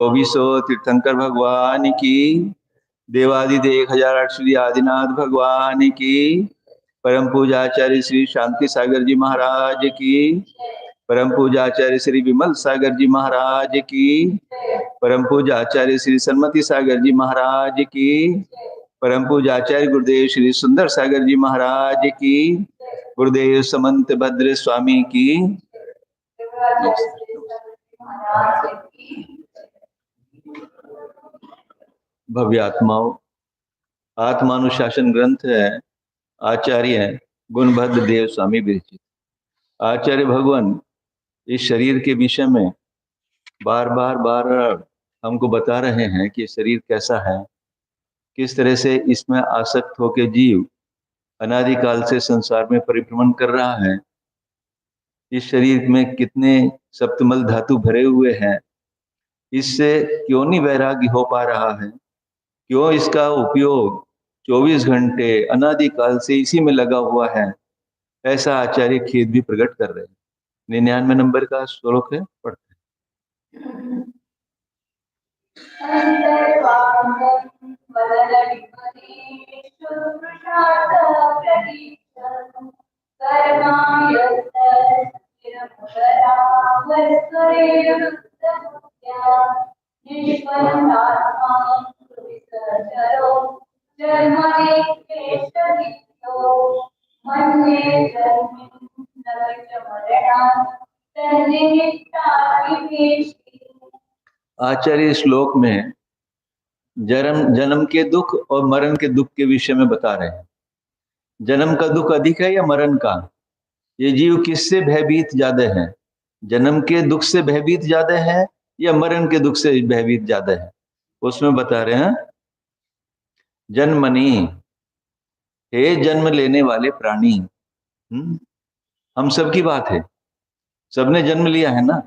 चौबीसों तीर्थंकर भगवान की, देवादिदेव 1008 श्री आदिनाथ भगवान की, परम पूजाचार्य श्री शांति सागर जी महाराज की, परम पूजाचार्य श्री विमल सागर जी महाराज की, परम पूजाचार्य श्री सन्मति सागर जी महाराज की, परम पूजाचार्य गुरुदेव श्री सुंदर सागर जी महाराज की, गुरुदेव समंत भद्र स्वामी की। भव्य आत्माओं, आत्मानुशासन ग्रंथ है आचार्य गुणभद्र देव स्वामी विरचित। आचार्य भगवान इस शरीर के विषय में बार बार हमको बता रहे हैं कि शरीर कैसा है, किस तरह से इसमें आसक्त होकर जीव अनादिकाल से संसार में परिभ्रमण कर रहा है, इस शरीर में कितने सप्तमल धातु भरे हुए हैं, इससे क्यों नहीं वैराग्य हो पा रहा है, क्यों इसका उपयोग 24 घंटे अनादिकाल से इसी में लगा हुआ है, ऐसा आचार्य खेद भी प्रकट कर रहे हैं। 99 नंबर का श्लोक है, पढ़ते हैं। आचार्य श्लोक में जन्म के दुख और मरण के दुख के विषय में बता रहे हैं। जन्म का दुख अधिक है या मरण का? ये जीव किससे भयभीत ज्यादा है? जन्म के दुख से भयभीत ज्यादा है या मरण के दुख से भयभीत ज्यादा है? उसमें बता रहे हैं, जन्मनि, हे जन्म लेने वाले प्राणी। हम सबकी बात है, सबने जन्म लिया है ना।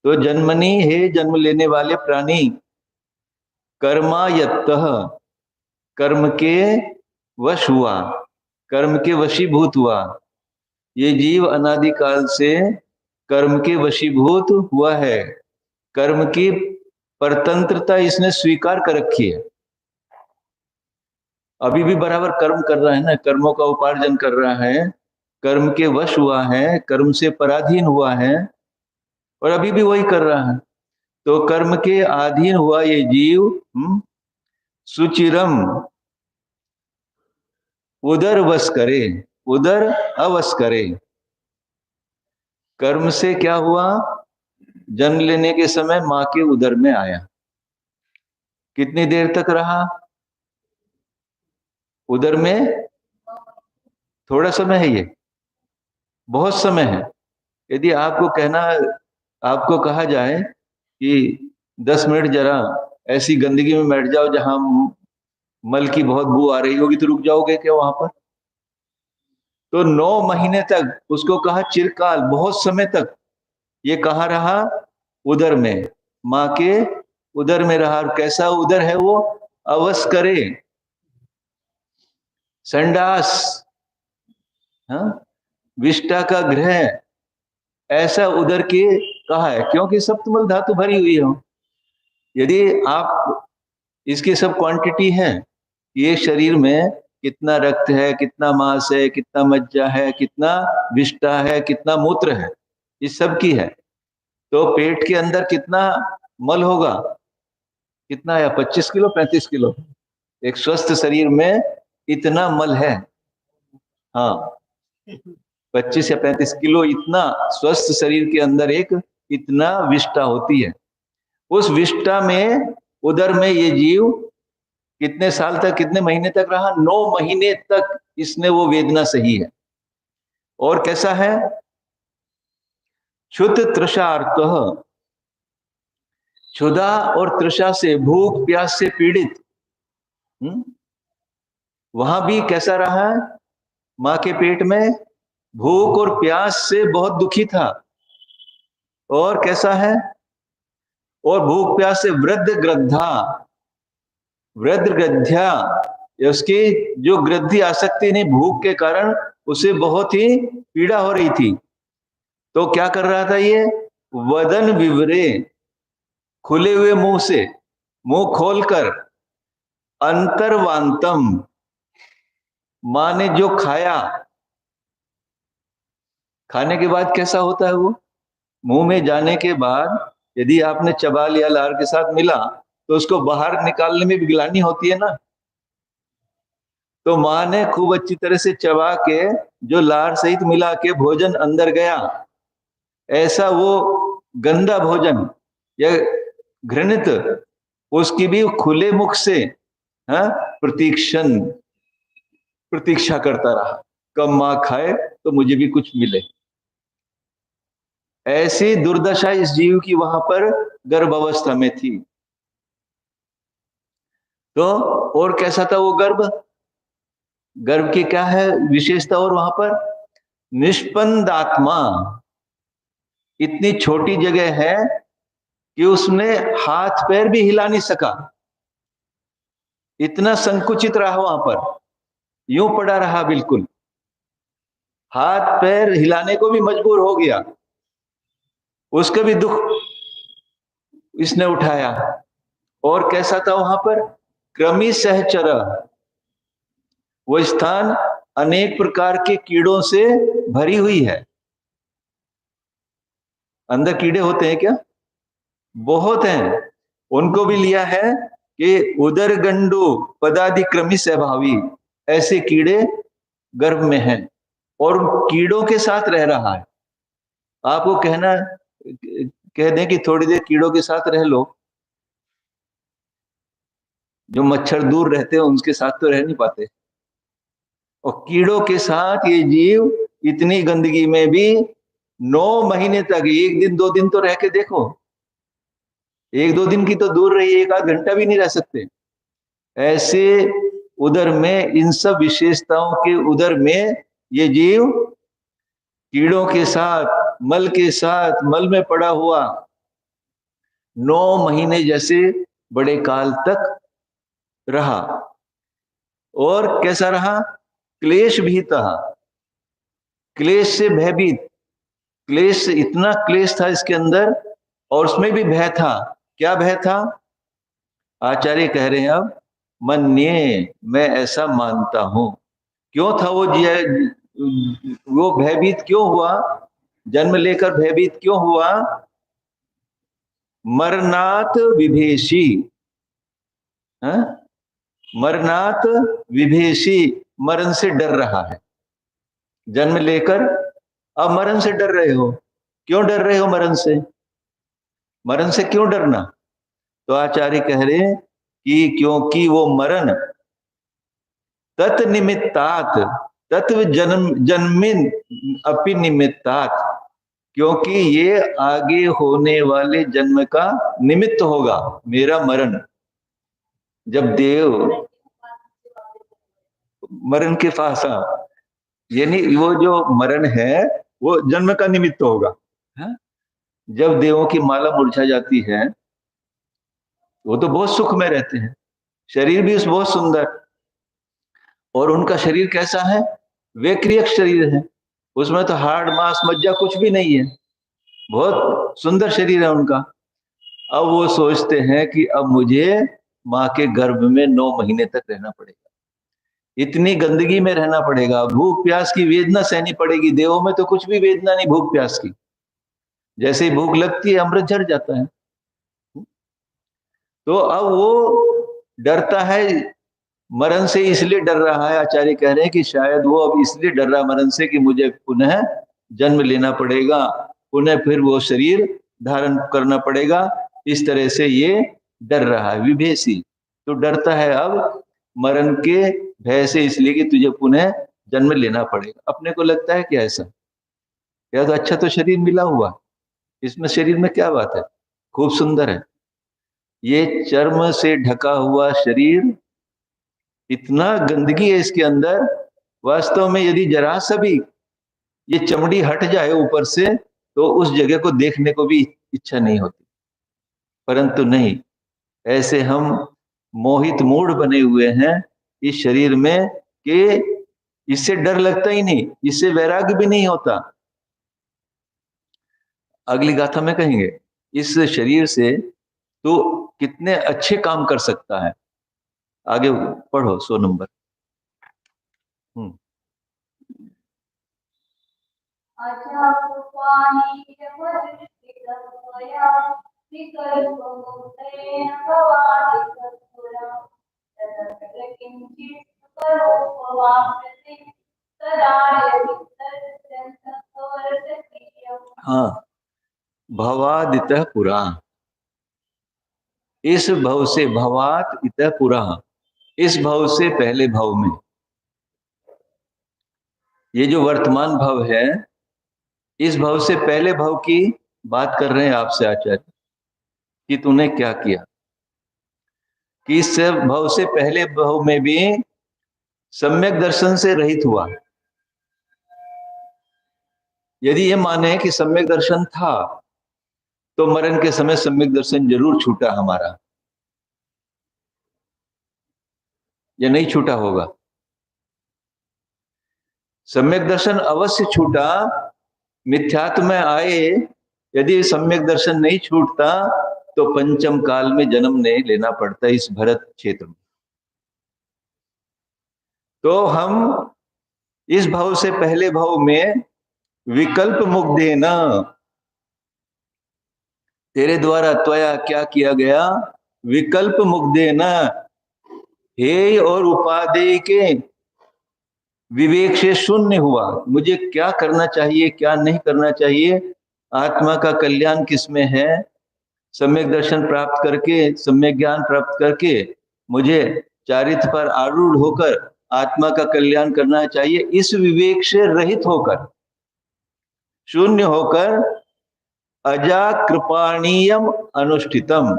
तो जन्मनि, हे जन्म लेने वाले प्राणी, कर्मायत्तः, कर्म के वश हुआ, कर्म के वशीभूत हुआ। ये जीव अनादिकाल से कर्म के वशीभूत हुआ है, कर्म की परतंत्रता इसने स्वीकार कर रखी है। अभी भी बराबर कर्म कर रहा है ना, कर्मों का उपार्जन कर रहा है, कर्म के वश हुआ है, कर्म से पराधीन हुआ है और अभी भी वही कर रहा है। तो कर्म के अधीन हुआ ये जीव सुचिरम, उदर वश करे, उदर अवश करे। कर्म से क्या हुआ? जन्म लेने के समय मां के उदर में आया। कितनी देर तक रहा उदर में? थोड़ा समय है ये? बहुत समय है। यदि आपको कहा जाए कि 10 मिनट जरा ऐसी गंदगी में बैठ जाओ जहां मल की बहुत बू आ रही होगी, तो रुक जाओगे क्या वहां पर? तो 9 महीने तक उसको कहा चिरकाल, बहुत समय तक ये कहाँ रहा? उदर में, माँ के उदर में रहा। कैसा उदर है वो? अवश करे, संडास, विष्टा का गृह, ऐसा उदर के कहा है, क्योंकि सप्तमल धातु भरी हुई हो। यदि आप इसकी सब क्वांटिटी है, ये शरीर में कितना रक्त है, कितना मांस है, कितना मज्जा है, कितना विष्टा है, कितना मूत्र है, इस सब की है। तो पेट के अंदर कितना मल होगा? कितना है? 25 किलो, 35 किलो। एक स्वस्थ शरीर में इतना मल है। हाँ, 25 या 35 किलो, इतना स्वस्थ शरीर के अंदर एक इतना विष्टा होती है। उस विष्टा में, उदर में ये जीव कितने साल तक, कितने महीने तक रहा? 9 महीने तक इसने वो वेदना सही है। और कैसा है? क्षुत तृषार्त, क्षुधा और तृषा से, भूख प्यास से पीड़ित। वहां भी कैसा रहा? मां के पेट में भूख और प्यास से बहुत दुखी था। और कैसा है? और भूख प्यास से वृद्ध ग्रद्धा, वृद्ध ग्रद्ध्या, उसकी जो ग्रद्धी आसक्ति नहीं, भूख के कारण उसे बहुत ही पीड़ा हो रही थी। तो क्या कर रहा था ये? वदन विवरे, खुले हुए मुंह से, मुंह खोलकर, अंतर्वांतम, मां ने जो खाया, खाने के बाद कैसा होता है वो, मुंह में जाने के बाद यदि आपने चबा लिया, लार के साथ मिला, तो उसको बाहर निकालने में भी गिलानी होती है ना। तो मां ने खूब अच्छी तरह से चबा के जो लार सहित मिला के भोजन अंदर गया, ऐसा वो गंदा भोजन या घृणित, उसकी भी खुले मुख से प्रतीक्षा करता रहा, कब मां खाए तो मुझे भी कुछ मिले। ऐसी दुर्दशा इस जीव की वहां पर गर्भ अवस्था में थी। तो और कैसा था वो गर्भ, गर्भ की क्या है विशेषता, और वहां पर निष्पन्दात्मा, इतनी छोटी जगह है कि उसने हाथ पैर भी हिला नहीं सका, इतना संकुचित रहा वहां पर, यूं पड़ा रहा, बिल्कुल हाथ पैर हिलाने को भी मजबूर हो गया, उसका भी दुख इसने उठाया। और कैसा था वहां पर, कृमि सहचर, वो स्थान अनेक प्रकार के कीड़ों से भरी हुई है। अंदर कीड़े होते हैं क्या, बहुत हैं, उनको भी लिया है कि उदर गंडु पदादि कृमि स्वभावी, ऐसे कीड़े गर्भ में हैं, और उन कीड़ों के साथ रह रहा है। आपको कहना, कह दें कि थोड़ी देर कीड़ों के साथ रह लो, जो मच्छर दूर रहते हैं उनके साथ तो रह नहीं पाते, और कीड़ों के साथ ये जीव इतनी गंदगी में भी 9 महीने तक, एक दिन 2 दिन तो रह के देखो, 1-2 दिन की तो दूर रही, 1 आध घंटा भी नहीं रह सकते ऐसे उदर में, इन सब विशेषताओं के उदर में ये जीव कीड़ों के साथ, मल के साथ, मल में पड़ा हुआ 9 महीने जैसे बड़े काल तक रहा। और कैसा रहा, क्लेश भी था, क्लेश से भयभीत, क्लेश से, इतना क्लेश था इसके अंदर, और उसमें भी भय था। क्या भय था, आचार्य कह रहे हैं अब, मन्ये, मैं ऐसा मानता हूं। क्यों था वो भयभीत क्यों हुआ, जन्म लेकर भयभीत क्यों हुआ, मरनात विभेशी, मरनात विभेशी, मरण से डर रहा है, जन्म लेकर अब मरण से डर रहे हो। क्यों डर रहे हो मरण से, मरण से क्यों डरना, तो आचार्य कह रहे हैं कि क्योंकि वो मरण तत्निमित्तात, तत्व जन्मिन अपि निमित्तात, क्योंकि ये आगे होने वाले जन्म का निमित्त होगा मेरा मरण। जब देव मरण के पास यानी वो जो मरण है वो जन्म का निमित्त होगा, है? जब देवों की माला मुरझा जाती है, वो तो बहुत सुख में रहते हैं, शरीर भी बहुत सुंदर, और उनका शरीर कैसा है, वैक्रियक शरीर है, उसमें तो हाड़ मांस मज्जा कुछ भी नहीं है, बहुत सुंदर शरीर है उनका। अब वो सोचते हैं कि अब मुझे माँ के गर्भ में 9 महीने तक रहना पड़ेगा, इतनी गंदगी में रहना पड़ेगा, भूख प्यास की वेदना सहनी पड़ेगी। देवों में तो कुछ भी वेदना नहीं भूख प्यास की, जैसे ही भूख लगती है अमृत झड़ जाता है। तो अब वो डरता है मरण से, इसलिए डर रहा है, आचार्य कह रहे हैं कि शायद वो अब इसलिए डर रहा है मरण से कि मुझे पुनः जन्म लेना पड़ेगा, पुनः फिर वो शरीर धारण करना पड़ेगा, इस तरह से ये डर रहा है, विभेसी, तो डरता है अब मरण के भय से, इसलिए कि तुझे पुनः जन्म लेना पड़ेगा। अपने को लगता है कि ऐसा, या तो अच्छा तो शरीर मिला हुआ, इसमें शरीर में क्या बात है, खूब सुंदर है, ये चर्म से ढका हुआ शरीर, इतना गंदगी है इसके अंदर, वास्तव में यदि जरा सा भी ये चमड़ी हट जाए ऊपर से तो उस जगह को देखने को भी इच्छा नहीं होती, परंतु नहीं, ऐसे हम मोहित मूढ़ बने हुए हैं इस शरीर में कि इससे डर लगता ही नहीं, इससे वैराग्य भी नहीं होता। अगली गाथा में कहेंगे, इस शरीर से तो कितने अच्छे काम कर सकता है। आगे पढ़ो 100 नंबर। हाँ, भवादितः पुरा, इस भव से, भवात इतः पुरा, इस भव से पहले भव में। ये जो वर्तमान भव है, इस भव से पहले भव की बात कर रहे हैं आपसे आचार्य, कि तूने क्या किया, कि इस भव से पहले भव में भी सम्यक दर्शन से रहित हुआ। यदि ये माने कि सम्यक दर्शन था, तो मरण के समय सम्यक दर्शन जरूर छूटा हमारा, या नहीं छूटा होगा? सम्यक दर्शन अवश्य छूटा। मिथ्यात्व में आए, यदि सम्यक दर्शन नहीं छूटता तो पंचम काल में जन्म नहीं लेना पड़ता इस भरत क्षेत्र में। तो हम इस भव से पहले भव में विकल्प मुग्धे न, तेरे द्वारा त्वया क्या किया गया, विकल्प मुग्धे न, हेय और उपादेय के विवेक से शून्य हुआ। मुझे क्या करना चाहिए, क्या नहीं करना चाहिए, आत्मा का कल्याण किसमें है, सम्यक दर्शन प्राप्त करके, सम्यक ज्ञान प्राप्त करके मुझे चारित्र पर आरूढ़ होकर आत्मा का कल्याण करना चाहिए। इस विवेक से रहित होकर, शून्य होकर, अजा कृपाणीयम अनुष्ठितम,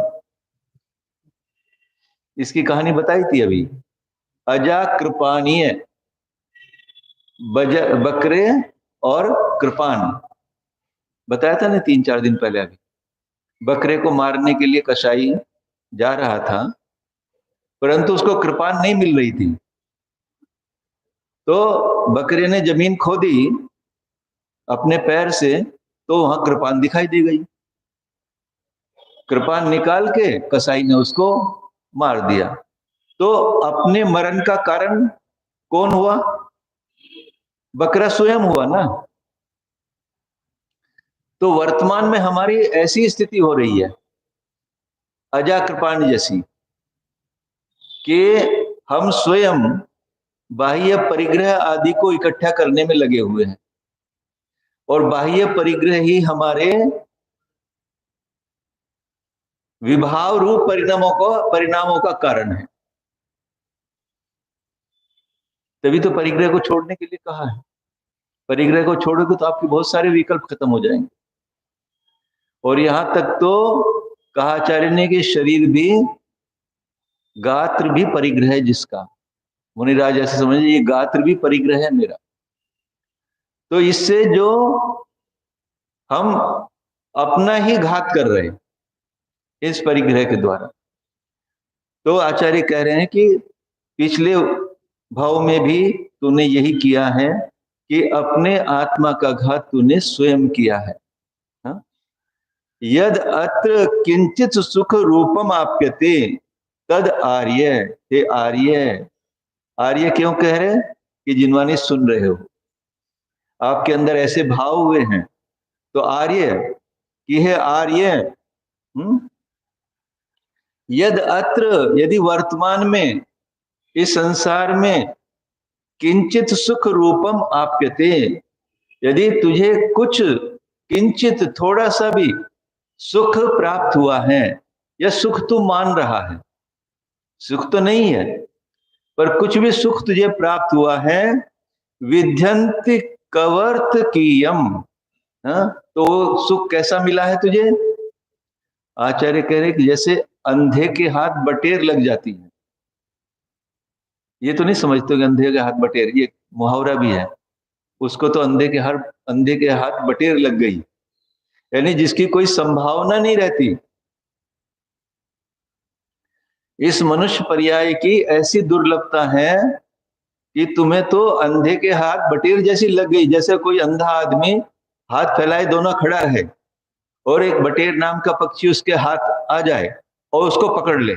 इसकी कहानी बताई थी अभी। अजा कृपाणीय, बकरे और कृपान बताया था ना 3-4 दिन पहले। अभी बकरे को मारने के लिए कसाई जा रहा था, परंतु उसको कृपान नहीं मिल रही थी, तो बकरे ने जमीन खोदी अपने पैर से, तो वहां कृपान दिखाई दे गई। कृपान निकाल के कसाई ने उसको मार दिया। तो अपने मरण का कारण कौन हुआ? बकरा स्वयं हुआ ना। तो वर्तमान में हमारी ऐसी स्थिति हो रही है अजा कृपाण जैसी, कि हम स्वयं बाह्य परिग्रह आदि को इकट्ठा करने में लगे हुए हैं, और बाह्य परिग्रह ही हमारे विभाव रूप परिणामों का कारण है। तभी तो परिग्रह को छोड़ने के लिए कहा है। परिग्रह को छोड़ोगे तो आपके बहुत सारे विकल्प खत्म हो जाएंगे। और यहां तक तो कहा आचार्य ने कि शरीर भी, गात्र भी परिग्रह है जिसका, मुनिराज ऐसे समझे, ये गात्र भी परिग्रह है मेरा। तो इससे जो हम अपना ही घात कर रहे हैं इस परिग्रह के द्वारा। तो आचार्य कह रहे हैं कि पिछले भाव में भी तूने यही किया है कि अपने आत्मा का घात तूने स्वयं किया है। हा? यद अत्र किंचित सुख रूपम आप्यते तद आर्य, हे आर्य। आर्य क्यों कह रहे कि जिनवानी सुन रहे हो, आपके अंदर ऐसे भाव हुए हैं, तो आर्य कि है आर्य। यद अत्र, यदि वर्तमान में इस संसार में किंचित सुख रूपम आप्यते, यदि तुझे कुछ किंचित थोड़ा सा भी सुख प्राप्त हुआ है, या सुख तू मान रहा है, सुख तो नहीं है पर कुछ भी सुख तुझे प्राप्त हुआ है, विध्यंति कवर्तकीयम, तो सुख कैसा मिला है तुझे? आचार्य कह रहे कि जैसे अंधे के हाथ बटेर लग जाती है। ये तो नहीं समझते कि अंधे के हाथ बटेर, ये मुहावरा भी है। उसको तो अंधे के हाथ बटेर लग गई, यानी जिसकी कोई संभावना नहीं रहती। इस मनुष्य पर्याय की ऐसी दुर्लभता है कि तुम्हें तो अंधे के हाथ बटेर जैसी लग गई। जैसे कोई अंधा आदमी हाथ फैलाए दोनों खड़ा है और एक बटेर नाम का पक्षी उसके हाथ आ जाए, और उसको पकड़ ले।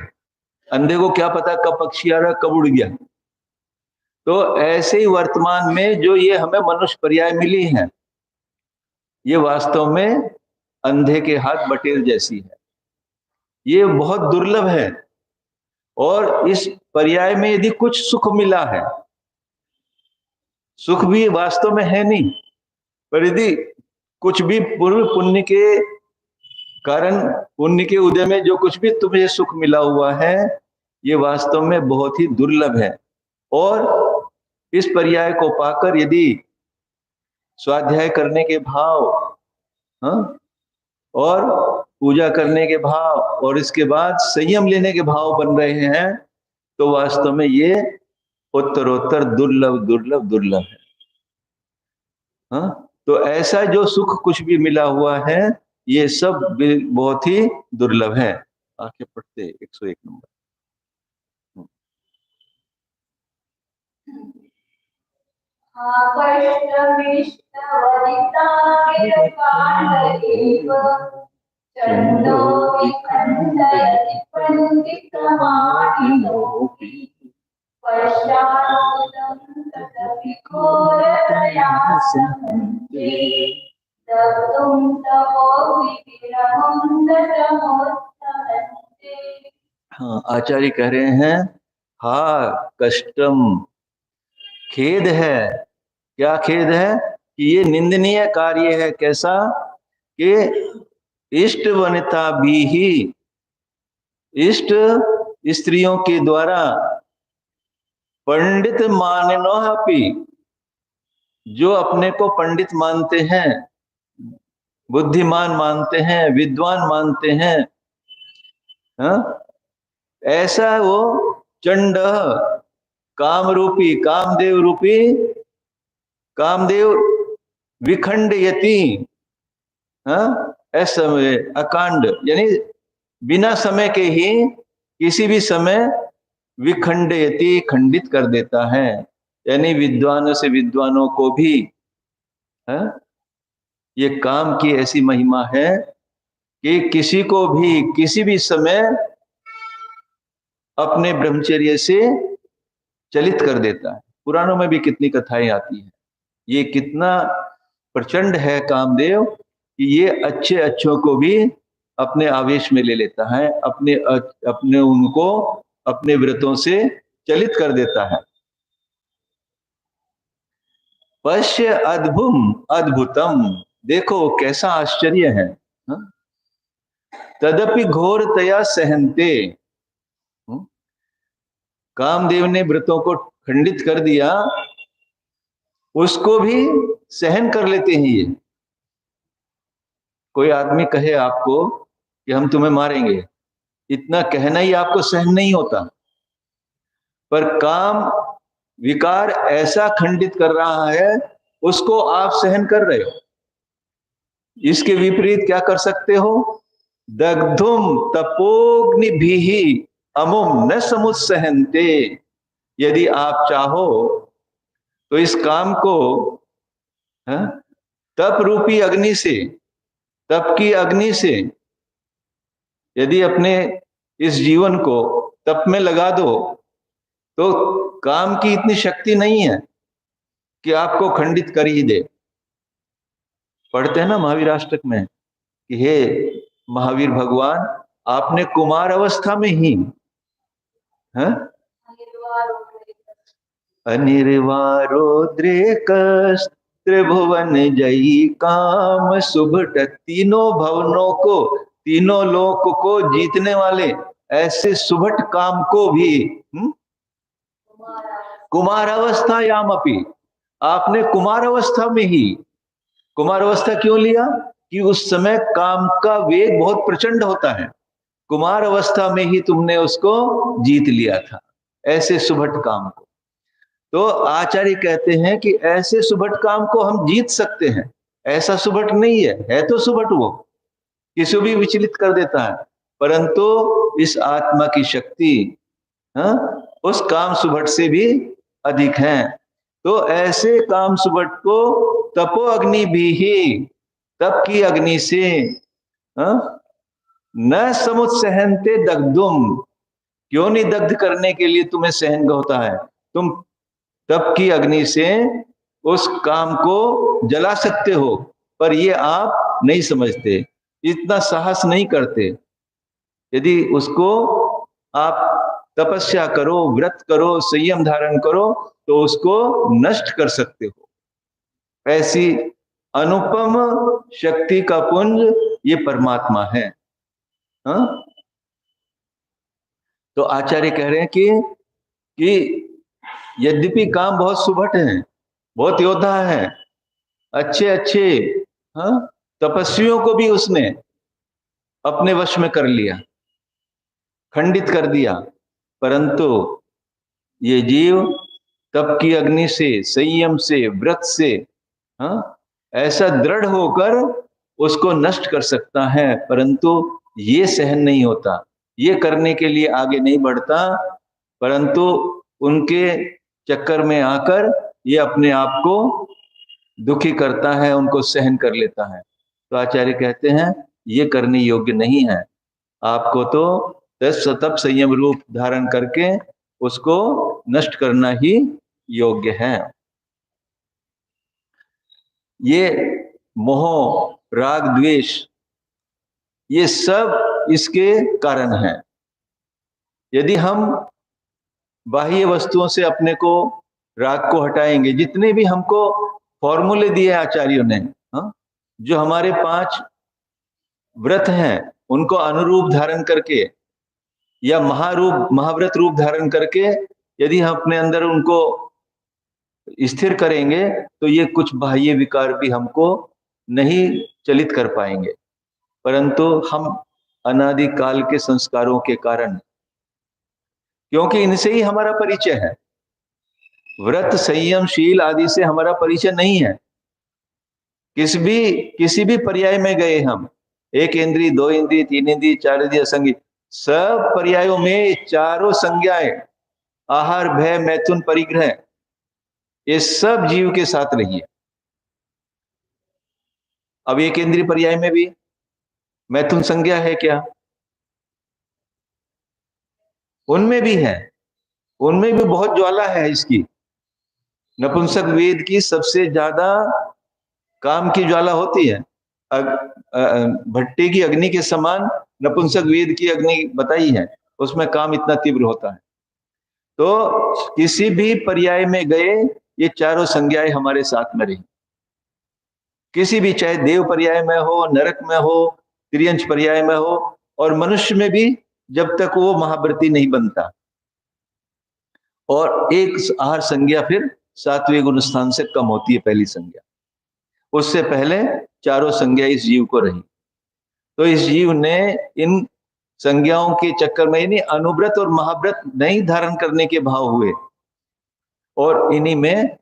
अंधे को क्या पता कब पक्षी आ रहा, कब उड़ गया। तो ऐसे ही वर्तमान में जो ये हमें मनुष्य पर्याय मिली है, ये वास्तव में अंधे के हाथ बटेर जैसी है। ये बहुत दुर्लभ है। और इस पर्याय में यदि कुछ सुख मिला है, सुख भी वास्तव में है नहीं, पर यदि कुछ भी पूर्व पुण्य के कारण, पुण्य के उदय में जो कुछ भी तुम्हें सुख मिला हुआ है, ये वास्तव में बहुत ही दुर्लभ है। और इस पर्याय को पाकर यदि स्वाध्याय करने के भाव, और पूजा करने के भाव, और इसके बाद संयम लेने के भाव बन रहे हैं, तो वास्तव में ये उत्तरोत्तर दुर्लभ दुर्लभ दुर्लभ है। तो ऐसा जो सुख कुछ भी मिला हुआ है, ये सब बहुत ही दुर्लभ है। आगे पढ़ते 101 नंबर। हाँ, आचार्य कह रहे हैं, हा कष्टम, खेद है। क्या खेद है? कि ये निंदनीय कार्य है। कैसा? कि इष्ट वनिता भी ही, इष्ट स्त्रियों के द्वारा पंडित माननो अपि, जो अपने को पंडित मानते हैं, बुद्धिमान मानते हैं, विद्वान मानते हैं, ऐसा वो चंड, काम रूपी, कामदेव रूपी, कामदेव विखंडयति, असमय अकांड, यानी बिना समय के ही किसी भी समय विखंडयति, खंडित कर देता है। यानी विद्वानों से विद्वानों को भी ये काम की ऐसी महिमा है कि किसी को भी किसी भी समय अपने ब्रह्मचर्य से चलित कर देता है। पुराणों में भी कितनी कथाएं आती हैं। ये कितना प्रचंड है कामदेव कि ये अच्छे अच्छों को भी अपने आवेश में ले लेता है, अपने उनको अपने व्रतों से चलित कर देता है। पश्य अद्भुतम, देखो कैसा आश्चर्य है। तदपि घोरतया सहन्ते, कामदेव ने व्रतों को खंडित कर दिया, उसको भी सहन कर लेते हैं ये। कोई आदमी कहे आपको कि हम तुम्हें मारेंगे, इतना कहना ही आपको सहन नहीं होता, पर काम विकार ऐसा खंडित कर रहा है, उसको आप सहन कर रहे हो। इसके विपरीत क्या कर सकते हो? दग्धुम तपोग्नि भी अमुम न समुत्सहन्ते, यदि आप चाहो तो इस काम को तप रूपी अग्नि से, तप की अग्नि से यदि अपने इस जीवन को तप में लगा दो, तो काम की इतनी शक्ति नहीं है कि आपको खंडित कर ही दे। पढ़ते हैं ना महावीर अष्टक में कि हे महावीर भगवान, आपने कुमार अवस्था में ही अनिर्वारोद्रेकस् त्रिभुवन जयी काम सुभट, तीनों भवनों को, तीनों लोक को जीतने वाले ऐसे सुभट काम को भी कुमार अवस्था यामपि, आपने कुमार अवस्था में ही, कुमार अवस्था क्यों लिया? कि उस समय काम का वेग बहुत प्रचंड होता है, कुमार अवस्था में ही तुमने उसको जीत लिया था, ऐसे सुभट काम को। तो आचार्य कहते हैं कि ऐसे सुभट काम को हम जीत सकते हैं। ऐसा सुभट नहीं है तो सुभट वो किसी भी विचलित कर देता है, परंतु इस आत्मा की शक्ति उस काम सुभट से भी अधिक है। तो ऐसे काम सुभट को तपो अग्नि भी ही, तप की अग्नि से न समुत्सहन्ते दग्धुम, क्यों नहीं दग्ध करने के लिए तुम्हें सहन होता है? तुम तप की अग्नि से उस काम को जला सकते हो, पर ये आप नहीं समझते, इतना साहस नहीं करते। यदि उसको आप तपस्या करो, व्रत करो, संयम धारण करो, तो उसको नष्ट कर सकते हो। ऐसी अनुपम शक्ति का पुंज ये परमात्मा है। हाँ? तो आचार्य कह रहे हैं कि यद्यपि काम बहुत सुभट है, बहुत योद्धा है, अच्छे अच्छे हाँ तपस्वियों को भी उसने अपने वश में कर लिया, खंडित कर दिया, परंतु ये जीव तप की अग्नि से, संयम से, व्रत से हाँ ऐसा दृढ़ होकर उसको नष्ट कर सकता है, परंतु ये सहन नहीं होता, ये करने के लिए आगे नहीं बढ़ता, परंतु उनके चक्कर में आकर ये अपने आप को दुखी करता है, उनको सहन कर लेता है। तो आचार्य कहते हैं ये करने योग्य नहीं है, आपको तो तप संयम रूप धारण करके उसको नष्ट करना ही योग्य है। ये मोह, राग, द्वेष, ये सब इसके कारण हैं। यदि हम बाह्य वस्तुओं से अपने को राग को हटाएंगे, जितने भी हमको फॉर्मूले दिए आचार्यों ने, जो हमारे 5 व्रत हैं उनको अनुरूप धारण करके या महाव्रत रूप धारण करके यदि हम अपने अंदर उनको स्थिर करेंगे, तो ये कुछ बाह्य विकार भी हमको नहीं चलित कर पाएंगे, परंतु हम अनादि काल के संस्कारों के कारण, क्योंकि इनसे ही हमारा परिचय है, व्रत संयम शील आदि से हमारा परिचय नहीं है। किसी भी पर्याय में गए हम, 1 इंद्रिय, 2 इंद्रिय, 3 इंद्रिय, 4 इंद्रिय, असंगी, सब पर्यायों में चारों संज्ञाएं, आहार, भय, मैथुन, परिग्रह, ये सब जीव के साथ रही है। अब 1 इंद्रिय पर्याय में भी मैथुन संज्ञा है क्या? उनमें भी है, उनमें भी बहुत ज्वाला है इसकी। नपुंसक वेद की सबसे ज्यादा काम की ज्वाला होती है, भट्टी की अग्नि के समान नपुंसक वेद की अग्नि बताई है, उसमें काम इतना तीव्र होता है। तो किसी भी पर्याय में गए ये चारों संज्ञाएं हमारे साथ में रही, किसी भी, चाहे देव पर्याय में हो, नरक में हो, त्रियंच पर्याय में हो, और मनुष्य में भी जब तक वो महाव्रती नहीं बनता। और एक आहार संज्ञा फिर 7वें गुण स्थान से कम होती है, पहली संज्ञा, उससे पहले चारों संज्ञा इस जीव को रही। तो इस जीव ने इन संज्ञाओं के चक्कर में, यानी अनुव्रत और महाव्रत नहीं धारण करने के भाव हुए और इन्हीं में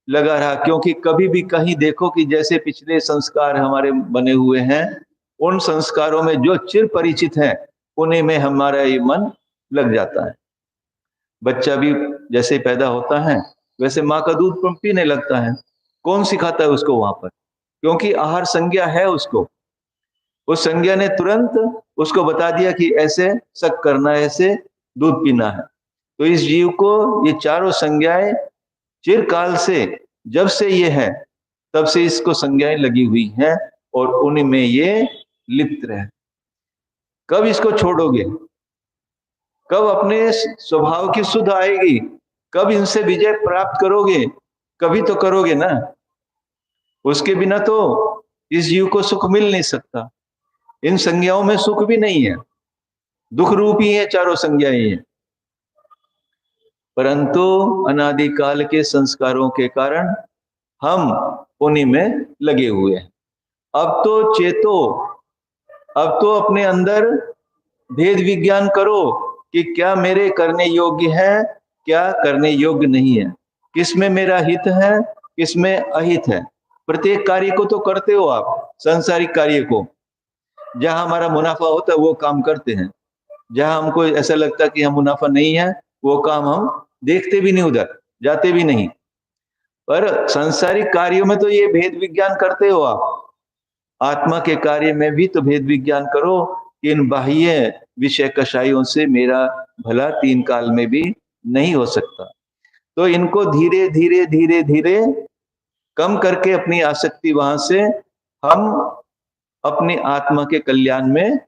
लगा रहा, क्योंकि कभी भी कहीं देखो कि जैसे पिछले संस्कार हमारे बने हुए हैं, उन संस्कारों में जो चिर परिचित है उन्हीं में हमारा ये मन लग जाता है। बच्चा भी जैसे पैदा होता है वैसे माँ का दूध पीने लगता है, कौन सिखाता है उसको वहां पर? क्योंकि आहार संज्ञा है उसको, उस संज्ञा ने तुरंत उसको बता दिया कि ऐसे शक करना, ऐसे दूध पीना है। तो इस जीव को ये चारों संज्ञाएं चिरकाल से, जब से ये है तब से इसको संज्ञाएं लगी हुई हैं और उन्हीं में ये लिप्त रहे। कब इसको छोड़ोगे? कब अपने स्वभाव की सुध आएगी? कब इनसे विजय प्राप्त करोगे? कभी तो करोगे ना, उसके बिना तो इस जीव को सुख मिल नहीं सकता। इन संज्ञाओं में सुख भी नहीं है, दुख रूप ही है चारों संज्ञाएं हैं, परंतु अनादिकाल के संस्कारों के कारण हम उन्हीं में लगे हुए हैं। अब तो चेतो, अब तो अपने अंदर भेद विज्ञान करो कि क्या मेरे करने योग्य है, क्या करने योग्य नहीं है, किसमें मेरा हित है, किसमें अहित है। प्रत्येक कार्य को तो करते हो आप, सांसारिक कार्य को, जहां हमारा मुनाफा होता है वो काम करते हैं, जहां हमको ऐसा लगता है कि हम मुनाफा नहीं है वो काम हम देखते भी नहीं, उधर जाते भी नहीं। पर सांसारिक कार्यों में तो ये भेद विज्ञान करते हो आप, आत्मा के कार्य में भी तो भेद विज्ञान करो कि इन बाह्य विषय कषायों से मेरा भला 3 काल में भी नहीं हो सकता। तो इनको धीरे धीरे धीरे धीरे कम करके अपनी आसक्ति वहां से हम अपनी आत्मा के कल्याण में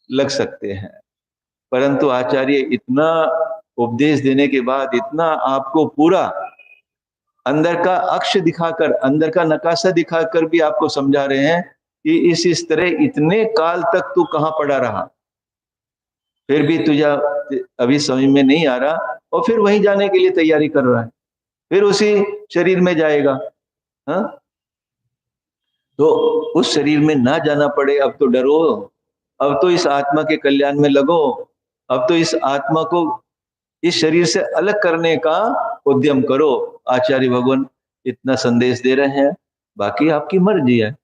लग सकते हैं। परंतु आचार्य इतना उपदेश देने के बाद, इतना आपको पूरा अंदर का अक्ष दिखाकर, अंदर का नकाशा दिखाकर भी आपको समझा रहे हैं कि इस तरह इतने काल तक तू कहां पड़ा रहा, फिर भी तुझे अभी समझ में नहीं आ रहा, और फिर वहीं जाने के लिए तैयारी कर रहा है, फिर उसी शरीर में जाएगा। हाँ, तो उस शरीर में ना जाना पड़े, अब तो डरो, अब तो इस आत्मा के कल्याण में लगो, अब तो इस आत्मा को इस शरीर से अलग करने का उद्यम करो। आचार्य भगवान इतना संदेश दे रहे हैं। बाकी आपकी मर्जी है,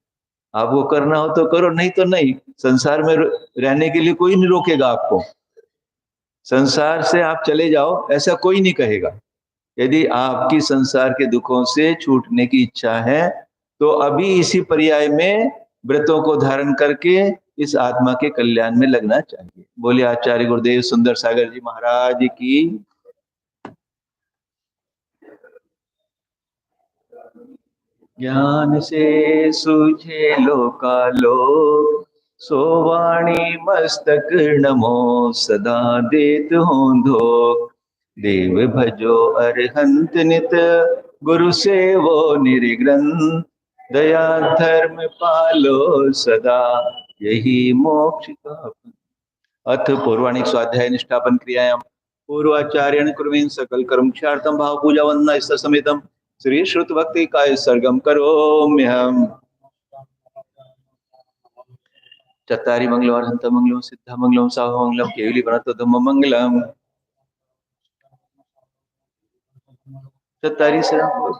आपको करना हो तो करो, नहीं तो नहीं। संसार में रहने के लिए कोई नहीं रोकेगा आपको, संसार से आप चले जाओ ऐसा कोई नहीं कहेगा। यदि आपकी संसार के दुखों से छूटने की इच्छा है तो अभी इसी पर्याय में व्रतों को धारण करके इस आत्मा के कल्याण में लगना चाहिए। बोले आचार्य गुरुदेव सुंदर सागर जी महाराज की। ज्ञान से सूझे लोकालोक, सो वाणी मस्तक नमो सदा देत हूँ धोख। देव भजो अरहंत नित, गुरु से वो निर्ग्रंथ। दया धर्म पालो सदा, यही मोक्ष का। अथ पौराणिक स्वाध्याय निष्ठापन क्रियायाम पूर्वाचार्यण कुर्वीन सकल कर्म क्षार्थम भाव पूजा वंदना समेतम श्री श्रुत भक्ति काय सर्गम करोम्यहम्। चत्तारि मंगलम अर्हंत मंगलम सिद्ध मंगलम साहो मंगलम केवली प्रणत धम्म मंगलम। चत्तारि शरण